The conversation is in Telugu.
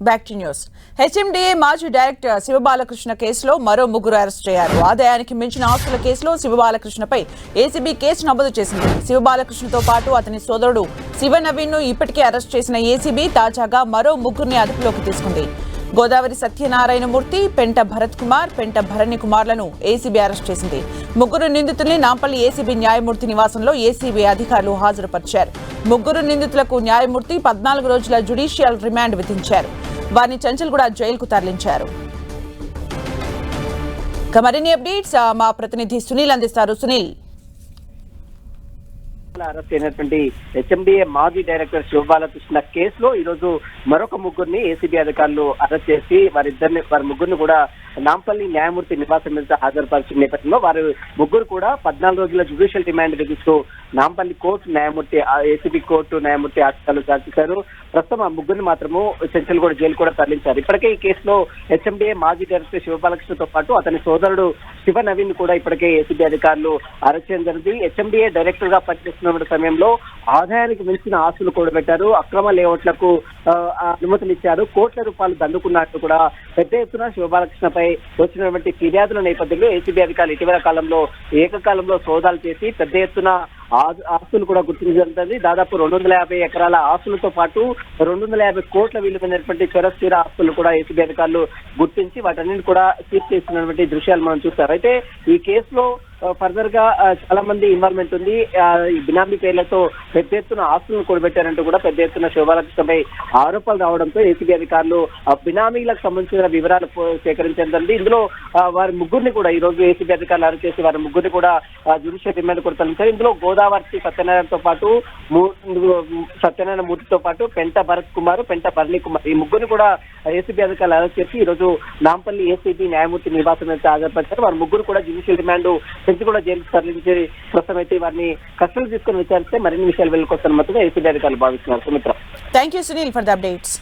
Back to news. హెచ్ఎండిఏ మాజీ డైరెక్టర్ శివబాలకృష్ణ కేసులో మరో ముగ్గురు అరెస్ట్ అయ్యారు. ఆదాయానికి మించిన ఆస్తుల కేసులో శివబాలకృష్ణపై ఏసీబీ కేసు నమోదు చేసింది. శివబాలకృష్ణతో పాటు అతని సోదరుడు శివనవీన్ ను ఇప్పటికే అరెస్ట్ చేసిన ఏసీబీ తాజాగా మరో ముగ్గురిని అదుపులోకి తీసుకుంది. గోదావరి సత్యనారాయణమూర్తి, పెంట భరత్ కుమార్, పెంట భరణి కుమార్లను ఏసీబీ అరెస్ట్ చేసింది. ముగ్గురు నిందితుల్ని నాంపల్లి ఏసీబీ న్యాయమూర్తి నివాసంలో ఏసీబీ అధికారులు హాజరుపరిచారు. ముగ్గురు నిందితులకు న్యాయమూర్తి 14 రోజుల జ్యుడిషియల్ రిమాండ్ విధించారు. వారిని చంచల్గూడ జైలుకు తరలించారు. మరిన్ని అప్డేట్స్ మా ప్రతినిధి సునీల్ అందిస్తారు. సునీల్, అరెస్ట్ అయినటువంటి హెచ్ఎండిఏ మాజీ డైరెక్టర్ శివబాలకృష్ణ కేసులో ఈ రోజు మరొక ముగ్గురిని ఏసీబీ అధికారులు అరెస్ట్ చేసి వారి ముగ్గురిని కూడా నాంపల్లి న్యాయమూర్తి నివాసం మీద హాజరుపరిచిన నేపథ్యంలో వారు ముగ్గురు కూడా 14 రోజుల జ్యుడిషియల్ రిమాండ్ విధిస్తూ నాంపల్లి కోర్టు న్యాయమూర్తి ఏసీబీ కోర్టు న్యాయమూర్తి ఆదేశాలు జారీ చేశారు. ప్రస్తుతం ఆ ముగ్గురిని మాత్రము చంచల్గూడ జైలు కూడా తరలించారు. ఇప్పటికే ఈ కేసులో హెచ్ఎండిఏ మాజీ డైరెక్టర్ శివబాలకృష్ణతో పాటు అతని సోదరుడు శివ నవీన్ కూడా ఇప్పటికే ఏసీబీ అధికారులు అరెస్ట్ చేయడం జరిగింది. హెచ్ఎండిఏ డైరెక్టర్ గా పనిచేస్తున్న సమయంలో ఆదాయానికి మించిన ఆస్తులు కూడబెట్టారు, అక్రమ లేఅవుట్లకు అనుమతులు ఇచ్చారు, కోట్ల రూపాయలు దండుకున్నట్టు కూడా పెద్ద ఎత్తున శివబాలకృష్ణపై వచ్చినటువంటి ఫిర్యాదుల నేపథ్యంలో ఏసీబీ అధికారులు ఇటీవల కాలంలో ఏకకాలంలో సోదాలు చేసి పెద్ద ఎత్తున ఆస్తులు కూడా గుర్తించబడుతుంది. దాదాపు 250 ఎకరాల ఆస్తులతో పాటు 250 కోట్ల విలువైనటువంటి చొరస్థిర ఆస్తులు కూడా ఏసీబీ అధికారులు గుర్తించి వాటన్నింటిని కూడా సీజ్ చేస్తున్నటువంటి దృశ్యాలు మనం చూస్తారు. అయితే ఈ కేసులో ఫర్దర్ గా చాలా మంది ఇన్వాల్వ్మెంట్ ఉంది. ఈ బినామీ పేర్లతో పెద్ద ఎత్తున ఆస్తులను కూడబెట్టారంటూ కూడా పెద్ద ఎత్తున శివబాలకృష్ణపై ఆరోపణలు రావడంతో ఏసీబీ అధికారులు బినామీలకు సంబంధించిన వివరాలు సేకరించడం జరిగింది. ఇందులో వారి ముగ్గురిని కూడా ఈ రోజు ఏసీబీ అధికారులు అరెస్ట్ చేసి వారి ముగ్గురిని కూడా జ్యుడిషియల్ రిమాండ్ కూడా తరలించారు. ఇందులో గోదావరి సత్యనారాయణ మూర్తితో పాటు పెంట భరత్ కుమార్, పెంట భరణి కుమార్ ఈ ముగ్గురిని కూడా ఏసీబీ అధికారులు అరెస్ట్ చేసి ఈ రోజు నాంపల్లి ఏసీబీ న్యాయమూర్తి నివాసం మీద హాజరుపరిచారు. వారి ముగ్గురు కూడా జ్యుడిషియల్ రిమాండ్ కూడా జైలుకు తరలించి ప్రస్తుతం అయితే వారిని కస్టడీ తీసుకుని విచారిస్తే మరిన్ని విషయాలు వెళ్ళుకొస్తున్నట్టుగా ఏసీబీ అధికారులు భావిస్తున్నారు. Sumitra, thank you Sunil for the updates.